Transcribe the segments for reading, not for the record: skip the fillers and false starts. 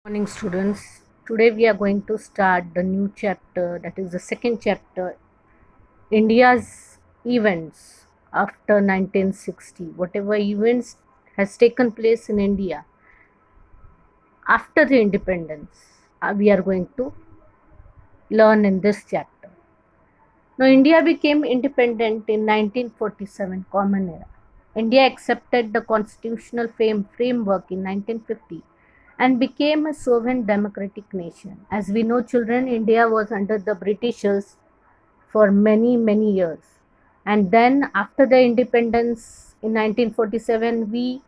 Morning, students. Today we are going to start the new chapter, that is the second chapter, India's events after 1960. Whatever events has taken place in India after the independence, we are going to learn in this chapter. Now, India became independent in 1947, Common Era. India accepted the constitutional framework in 1950 and became a sovereign democratic nation. As we know, children, India was under the Britishers for many, many years. And then, after the independence in 1947, we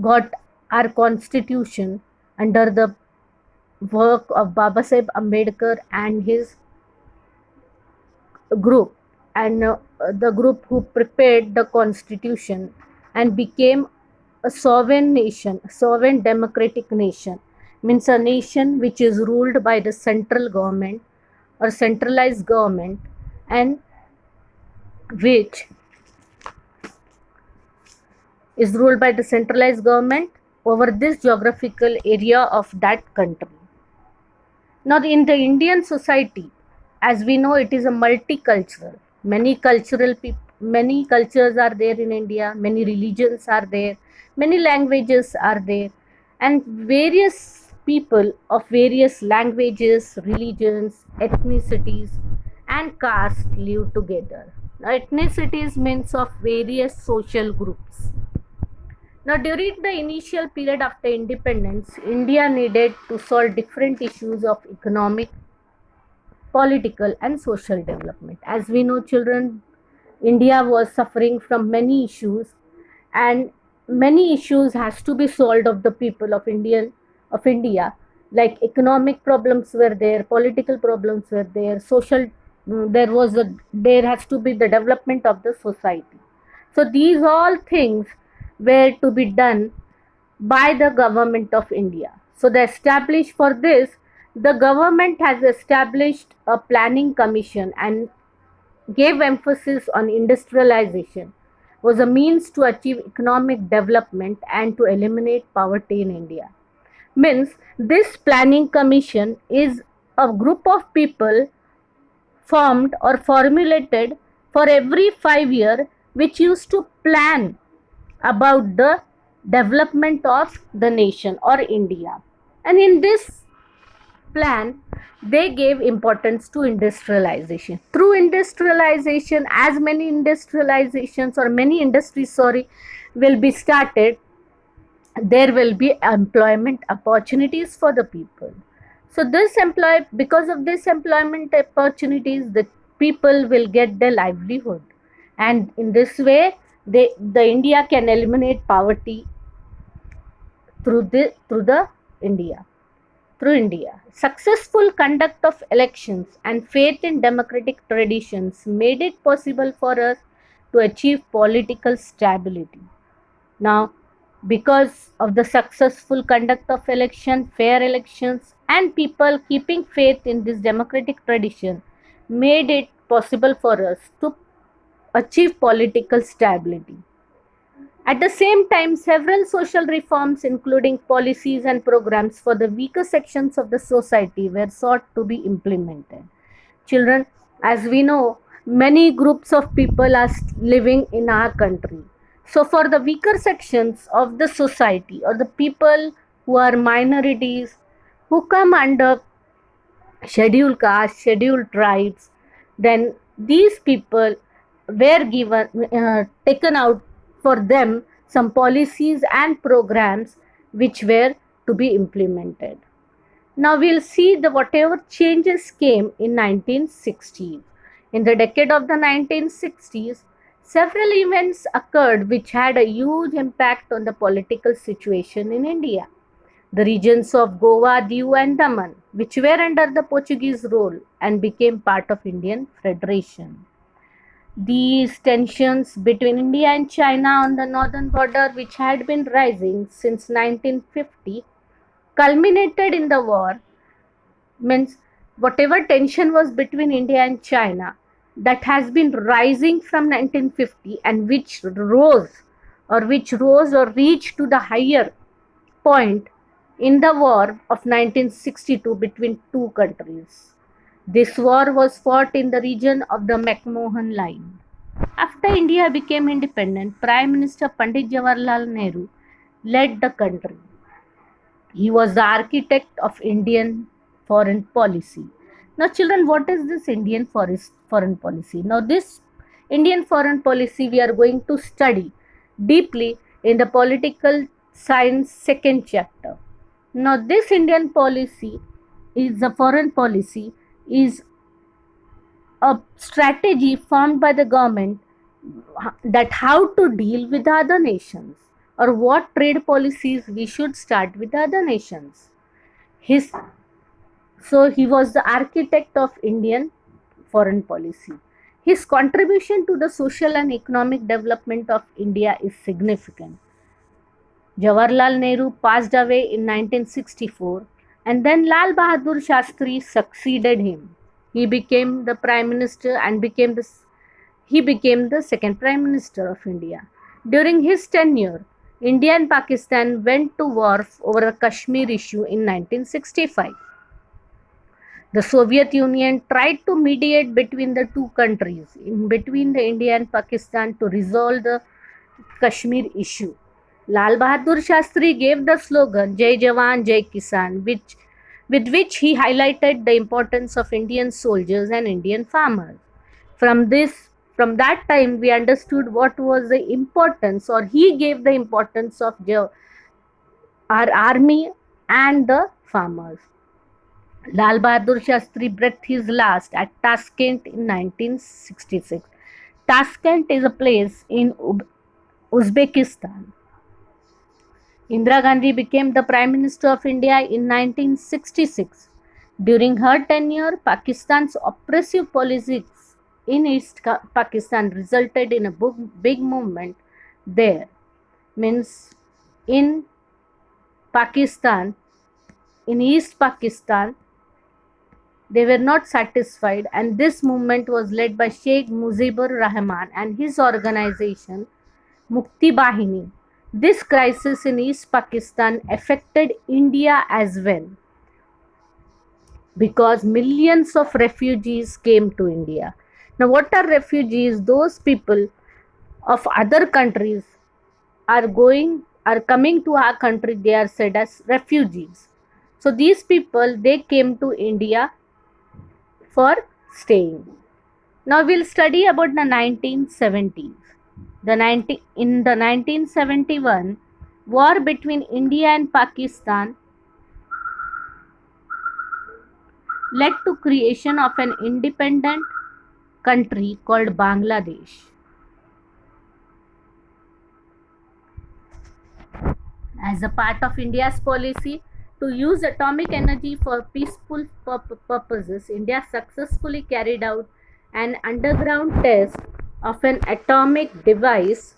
got our constitution under the work of Baba Sahib Ambedkar and his group, and the group who prepared the constitution and became a sovereign nation, a sovereign democratic nation, means a nation which is ruled by the central government or centralized government, and which is ruled by the centralized government over this geographical area of that country. Now, in the Indian society, as we know, it is a multicultural. Many cultures are there in India. Many religions are there. Many languages are there, and various people of various languages, religions, ethnicities, and castes live together. Now, ethnicities means of various social groups. Now, during the initial period after independence, India needed to solve different issues of economic, political, and social development. As we know, children, India was suffering from many issues, and many issues has to be solved of the people of India. Like economic problems were there, political problems were there, social. There has to be the development of the society. So these all things were to be done by the government of India. So the established for this, the government has established a planning commission and gave emphasis on industrialization was a means to achieve economic development and to eliminate poverty in India. Means this planning commission is a group of people formed or formulated for every 5 years, which used to plan about the development of the nation or India. And in this plan, they gave importance to industrialization. Through industrialization, as many industrializations or many industries, will be started, there will be employment opportunities for the people. So because of this employment opportunities, the people will get their livelihood, and in this way, the India can eliminate poverty through India. Through India. Successful conduct of elections and faith in democratic traditions made it possible for us to achieve political stability. Now, because of the successful conduct of fair elections, and people keeping faith in this democratic tradition, made it possible for us to achieve political stability. At the same time, several social reforms, including policies and programs for the weaker sections of the society, were sought to be implemented. Children, as we know, many groups of people are living in our country. So, for the weaker sections of the society or the people who are minorities, who come under scheduled castes, scheduled tribes, then these people were taken out for them some policies and programs which were to be implemented. Now we'll see the whatever changes came in 1960s. In the decade of the 1960s, several events occurred which had a huge impact on the political situation in India. The regions of Goa, Diu, and Daman, which were under the Portuguese rule and became part of Indian Federation. These tensions between India and China on the northern border, which had been rising since 1950, culminated in the war. Means whatever tension was between India and China, that has been rising from 1950, and which rose or reached to the higher point in the war of 1962 between two countries. This war was fought in the region of the McMahon Line. After India became independent, Prime Minister Pandit Jawaharlal Nehru led the country. He was the architect of Indian foreign policy. Now, children, what is this Indian foreign policy? Now, this Indian foreign policy we are going to study deeply in the political science second chapter. Now, this Indian policy is a foreign policy is a strategy formed by the government that how to deal with other nations or what trade policies we should start with other nations. His So he was the architect of Indian foreign policy. His contribution to the social and economic development of India is significant. Jawaharlal Nehru passed away in 1964 and then Lal Bahadur Shastri succeeded him. He became the prime minister and he became the second prime minister of India. During his tenure, India and Pakistan went to war over the Kashmir issue in 1965. The Soviet Union tried to mediate between the two countries, in between the India and Pakistan, to resolve the Kashmir issue. Lal Bahadur Shastri gave the slogan Jai Jawan, Jai Kisan, with which he highlighted the importance of Indian soldiers and Indian farmers. From that time, we understood what was the importance, or he gave the importance of our army and the farmers. Lal Bahadur Shastri breathed his last at Tashkent in 1966. Tashkent is a place in Uzbekistan. Indira Gandhi became the Prime Minister of India in 1966. During her tenure, Pakistan's oppressive policies in East Pakistan resulted in a big movement there. Means in Pakistan, in East Pakistan, they were not satisfied, and this movement was led by Sheikh Mujibur Rahman and his organization Mukti Bahini. This crisis in East Pakistan affected India as well because millions of refugees came to India. Now, what are refugees? Those people of other countries are coming to our country. They are said as refugees. So these people they came to India for staying. Now we'll study about the 1970s. In the 1971 war between India and Pakistan led to creation of an independent country called Bangladesh. As a part of India's policy to use atomic energy for peaceful purposes, India successfully carried out an underground test of an atomic device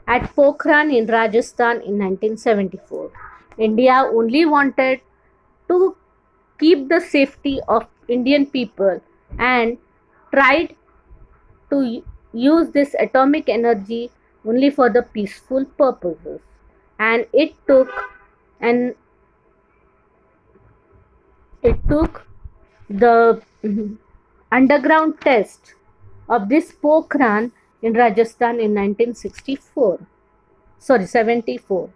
at Pokhran in Rajasthan in 1974. India only wanted to keep the safety of Indian people and tried to use this atomic energy only for the peaceful purposes. And and it took the underground test of this Pokhran in Rajasthan in 1964. Sorry, 74.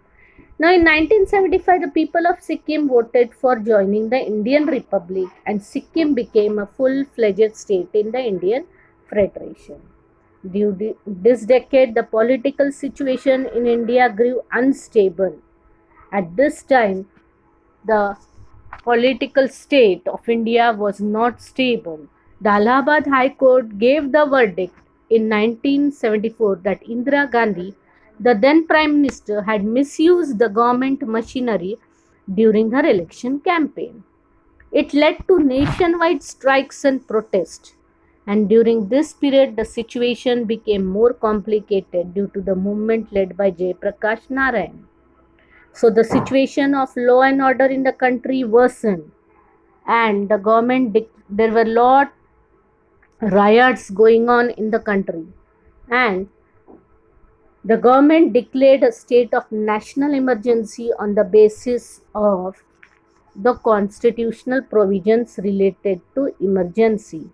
Now, in 1975, the people of Sikkim voted for joining the Indian Republic, and Sikkim became a full-fledged state in the Indian Federation. During this decade, the political situation in India grew unstable. At this time, the political state of India was not stable. The Allahabad High Court gave the verdict in 1974 that Indira Gandhi, the then Prime Minister, had misused the government machinery during her election campaign. It led to nationwide strikes and protests. And during this period, the situation became more complicated due to the movement led by Jayaprakash Narayan. So the situation of law and order in the country worsened, and the there were lot riots going on in the country, and The government declared a state of national emergency on the basis of the constitutional provisions related to emergency.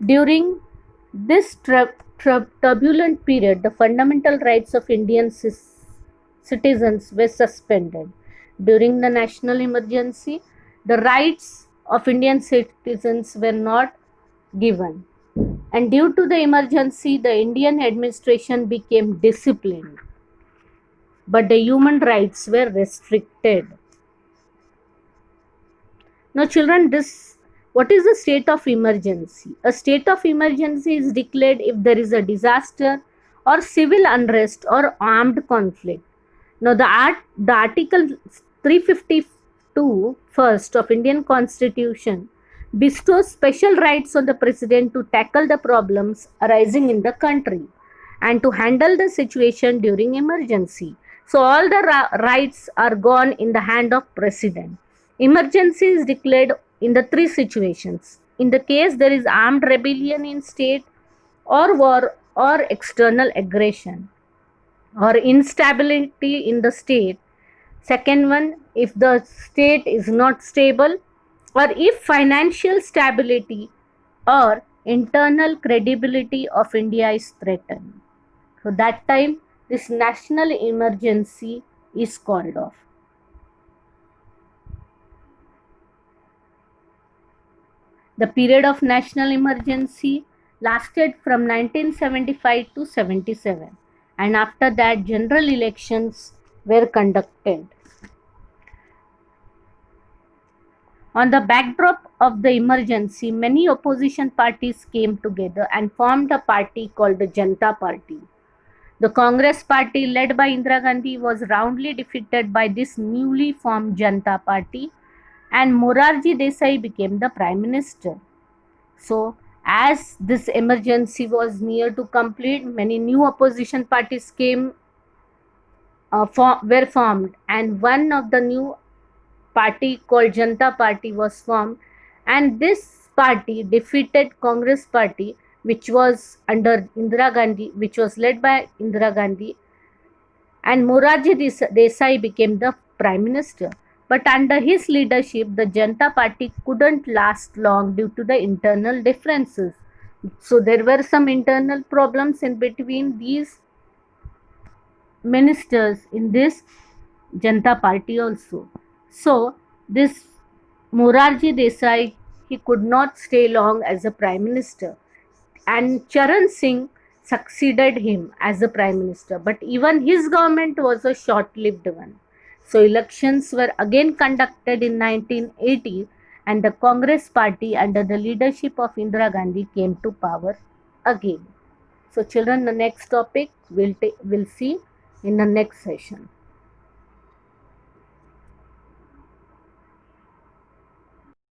During this turbulent period, the fundamental rights of Indian citizens were suspended. During the national emergency, the rights of Indian citizens were not given. And due to the emergency, the Indian administration became disciplined, but the human rights were restricted. Now, children, this what is the state of emergency? A state of emergency is declared if there is a disaster or civil unrest or armed conflict. Now, the Article 352 first of Indian Constitution bestows special rights on the president to tackle the problems arising in the country and to handle the situation during emergency. So all the rights are gone in the hand of president. Emergency is declared in the three situations. In the case there is armed rebellion in state or war or external aggression or instability in the state. Second one, if the state is not stable or if financial stability or internal credibility of India is threatened. So that time this national emergency is called off. The period of national emergency lasted from 1975 to 77, and after that general elections were conducted. On the backdrop of the emergency, many opposition parties came together and formed a party called the Janata Party. The Congress party led by Indira Gandhi was roundly defeated by this newly formed Janata Party, and Morarji Desai became the Prime Minister. So, as this emergency was near to complete, many new opposition parties were formed, and one of the new party called Janata Party was formed, and this party defeated Congress party, which was under Indira Gandhi, which was led by Indira Gandhi, and Morarji Desai became the Prime Minister. But under his leadership, the Janata Party couldn't last long due to the internal differences. So there were some internal problems in between these ministers in this Janata Party also. So this Morarji Desai, he could not stay long as a Prime Minister, and Charan Singh succeeded him as a Prime Minister, but even his government was a short-lived one. So elections were again conducted in 1980, and the Congress party under the leadership of Indira Gandhi came to power again. So children, the next topic we'll see in the next session.